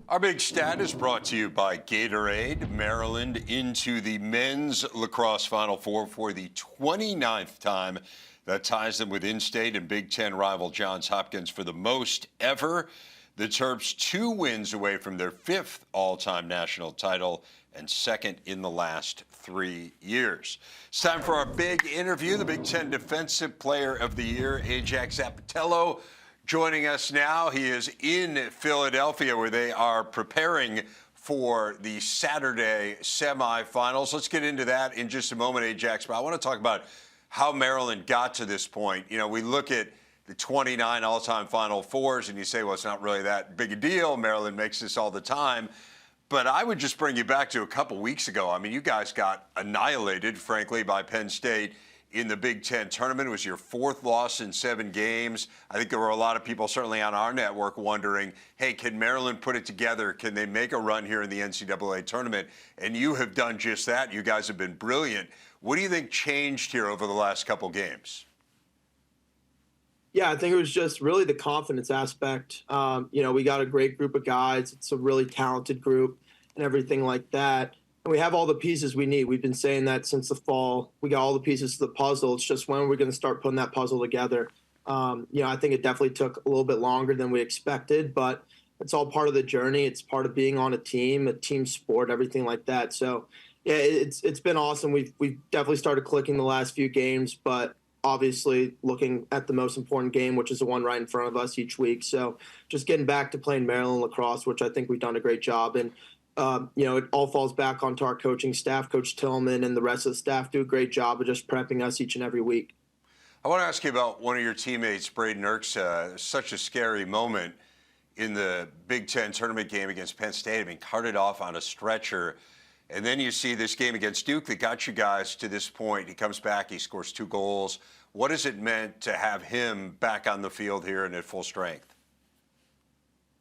Our big stat is brought to you by Gatorade. Maryland into the men's lacrosse Final Four for the 29th time. That ties them with in-state and Big Ten rival Johns Hopkins for the most ever. The Terps 2 wins away from their 5th all-time national title and 2nd in the last 3 years. It's time for our big interview. The Big Ten Defensive Player of the Year, Ajax Zappitello, joining us now. He is in Philadelphia where they are preparing for the Saturday semifinals. Let's get into that in just a moment, Ajax. But I want to talk about how Maryland got to this point. You know, we look at the 29 all-time Final Fours and you say, well, it's not really that big a deal. Maryland makes this all the time. But I would just bring you back to a couple weeks ago. I mean, you guys got annihilated, frankly, by Penn State in the Big Ten tournament. It was your 4th loss in 7 games. I think there were a lot of people, certainly on our network, wondering, hey, can Maryland put it together? Can they make a run here in the NCAA tournament? And you have done just that. You guys have been brilliant. What do you think changed here over the last couple games? Yeah, I think it was just really the confidence aspect. We got a great group of guys. It's a really talented group and everything like that. And we have all the pieces we need. We've been saying that since the fall. We got all the pieces to the puzzle. It's just when we're going to start putting that puzzle together. I think it definitely took a little bit longer than we expected, but it's all part of the journey. It's part of being on a team sport, everything like that. So, yeah, it's been awesome. We've definitely started clicking the last few games, but obviously looking at the most important game, which is the one right in front of us each week. So just getting back to playing Maryland lacrosse, which I think we've done a great job. And, it all falls back onto our coaching staff. Coach Tillman and the rest of the staff do a great job of just prepping us each and every week. I want to ask you about one of your teammates, Braden Erks. Such a scary moment in the Big Ten tournament game against Penn State. I mean, carted off on a stretcher. And then you see this game against Duke that got you guys to this point. He comes back, he scores 2 goals. What has it meant to have him back on the field here and at full strength?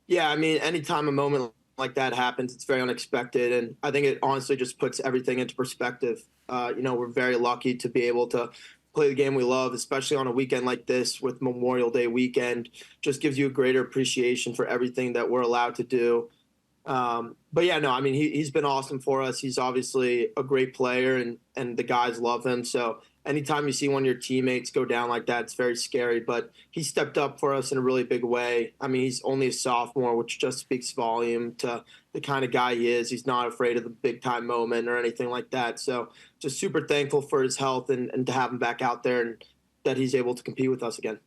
Yeah, I mean, anytime a moment like that happens, it's very unexpected. And I think it honestly just puts everything into perspective. We're very lucky to be able to play the game we love, especially on a weekend like this with Memorial Day weekend. Just gives you a greater appreciation for everything that we're allowed to do. He's been awesome for us. He's obviously a great player and the guys love him. So anytime you see one of your teammates go down like that, it's very scary, but he stepped up for us in a really big way. I mean, he's only a sophomore, which just speaks volume to the kind of guy he is. He's not afraid of the big time moment or anything like that. So just super thankful for his health and to have him back out there and that he's able to compete with us again.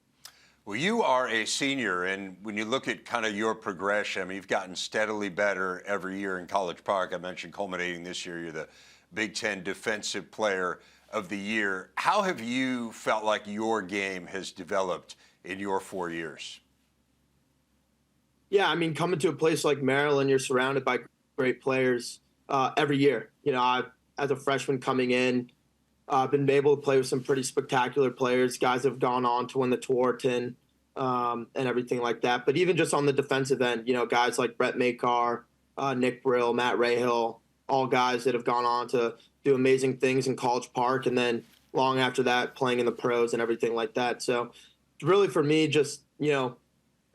Well, you are a senior, and when you look at kind of your progression, I mean, you've gotten steadily better every year in College Park. I mentioned culminating this year, you're the Big Ten Defensive Player of the Year. How have you felt like your game has developed in your 4 years? Yeah, I mean, coming to a place like Maryland, you're surrounded by great players every year. As a freshman coming in, I've been able to play with some pretty spectacular players. Guys have gone on to win the Tewaaraton and everything like that. But even just on the defensive end, guys like Brett Makar, Nick Brill, Matt Rahill, all guys that have gone on to do amazing things in College Park, and then long after that, playing in the pros and everything like that. So really for me, just,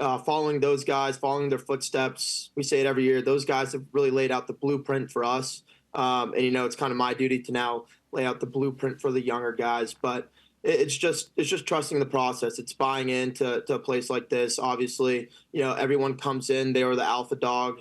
following those guys, following their footsteps. We say it every year. Those guys have really laid out the blueprint for us. It's kind of my duty to now lay out the blueprint for the younger guys, but it's just trusting the process. It's buying into a place like this. Obviously, everyone comes in, they were the alpha dog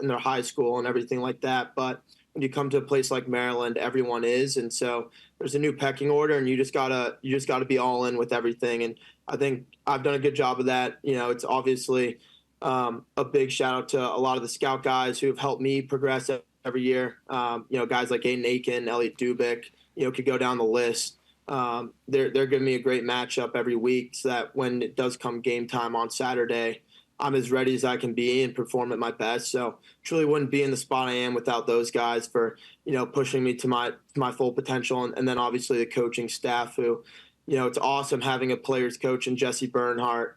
in their high school and everything like that. But when you come to a place like Maryland, everyone is, and so there's a new pecking order, and you just gotta be all in with everything. And I think I've done a good job of that. It's obviously a big shout out to a lot of the scout guys who have helped me progress every year. Guys like Aiden Aiken, Elliot Dubik, could go down the list. They're giving me a great matchup every week so that when it does come game time on Saturday, I'm as ready as I can be and perform at my best. So truly wouldn't be in the spot I am without those guys for, pushing me to my full potential. And then obviously the coaching staff who, it's awesome having a players coach in Jesse Bernhardt,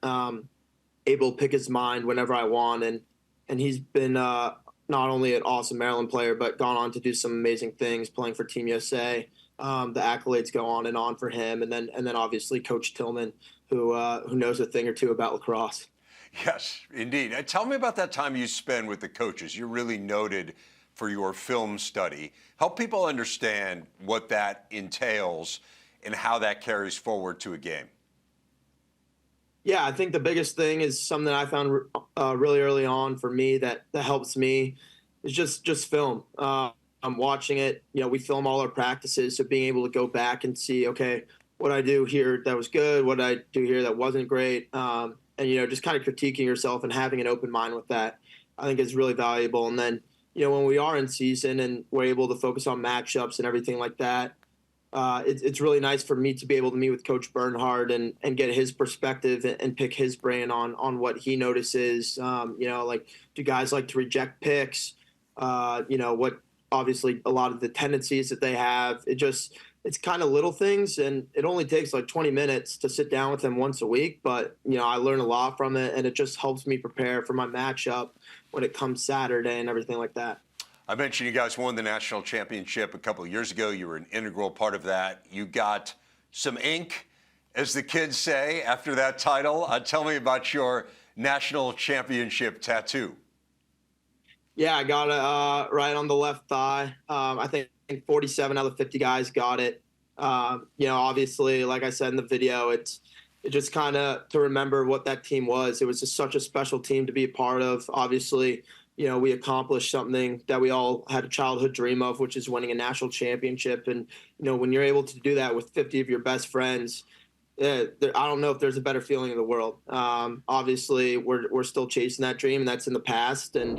able to pick his mind whenever I want. And he's been, not only an awesome Maryland player, but gone on to do some amazing things playing for Team USA. The accolades go on and on for him. And then obviously Coach Tillman, who knows a thing or two about lacrosse. Yes, indeed. Tell me about that time you spend with the coaches. You're really noted for your film study. Help people understand what that entails and how that carries forward to a game. Yeah, I think the biggest thing is something I found really early on for me that helps me is just film. I'm watching it. You know, we film all our practices, so being able to go back and see, okay, what I do here that was good, what I do here that wasn't great, and you know, just kind of critiquing yourself and having an open mind with that, I think is really valuable. And then you know, when we are in season and we're able to focus on matchups and everything like that, it's really nice for me to be able to meet with Coach Bernhard and get his perspective and pick his brain on what he notices. You know, like do guys like to reject picks? You know, what obviously a lot of the tendencies that they have. It's kind of little things, and it only takes like 20 minutes to sit down with him once a week. But you know, I learn a lot from it, and it just helps me prepare for my matchup when it comes Saturday and everything like that. I mentioned you guys won the national championship a couple of years ago. You were an integral part of that. You got some ink, as the kids say, after that title. Tell me about your national championship tattoo. Yeah, I got it right on the left thigh. I think 47 out of 50 guys got it. You know, obviously, like I said in the video, it just kind of to remember what that team was. It was just such a special team to be a part of. Obviously, you know, we accomplished something that we all had a childhood dream of, which is winning a national championship. And, you know, when you're able to do that with 50 of your best friends, I don't know if there's a better feeling in the world. Obviously, we're still chasing that dream, and that's in the past. And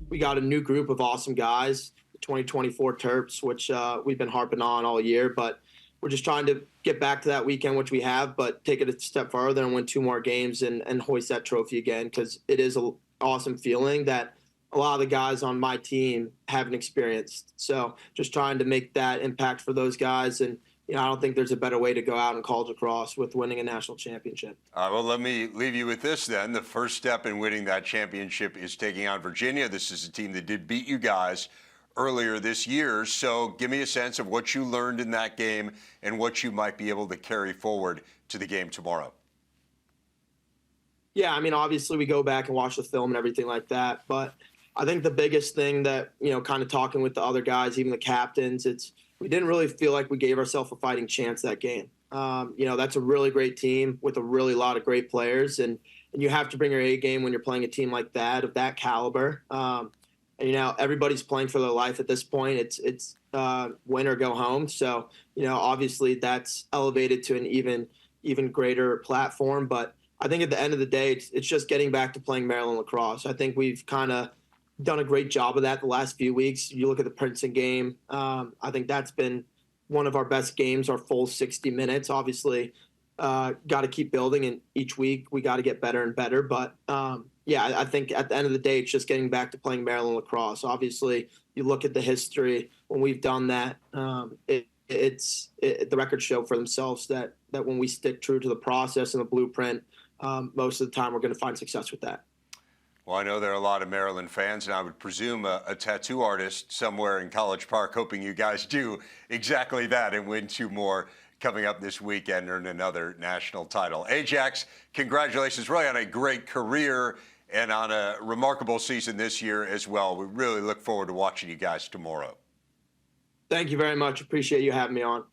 we got a new group of awesome guys, the 2024 Terps, which we've been harping on all year. But we're just trying to get back to that weekend, which we have, but take it a step further and win 2 more games and hoist that trophy again, because it is an awesome feeling that a lot of the guys on my team haven't experienced. So just trying to make that impact for those guys. And you know, I don't think there's a better way to go out in college lacrosse with winning a national championship. Well, let me leave you with this then. The first step in winning that championship is taking on Virginia. This is a team that did beat you guys earlier this year. So give me a sense of what you learned in that game and what you might be able to carry forward to the game tomorrow. Yeah, I mean, obviously we go back and watch the film and everything like that. But I think the biggest thing that, you know, kind of talking with the other guys, even the captains, we didn't really feel like we gave ourselves a fighting chance that game. You know, that's a really great team with a really lot of great players, and you have to bring your A game when you're playing a team like that of that caliber. And you know, everybody's playing for their life at this point. It's win or go home. So you know, obviously that's elevated to an even greater platform. But I think at the end of the day, it's just getting back to playing Maryland lacrosse. I think we've kind of done a great job of that the last few weeks. You look at the Princeton game. I think that's been one of our best games, our full 60 minutes. Obviously, got to keep building, and each week we got to get better and better. But yeah, I think at the end of the day, it's just getting back to playing Maryland lacrosse. Obviously, you look at the history when we've done that. The records show for themselves that when we stick true to the process and the blueprint, most of the time we're going to find success with that. Well, I know there are a lot of Maryland fans, and I would presume a tattoo artist somewhere in College Park hoping you guys do exactly that and win 2 more coming up this weekend and earn another national title. Ajax, congratulations really on a great career and on a remarkable season this year as well. We really look forward to watching you guys tomorrow. Thank you very much. Appreciate you having me on.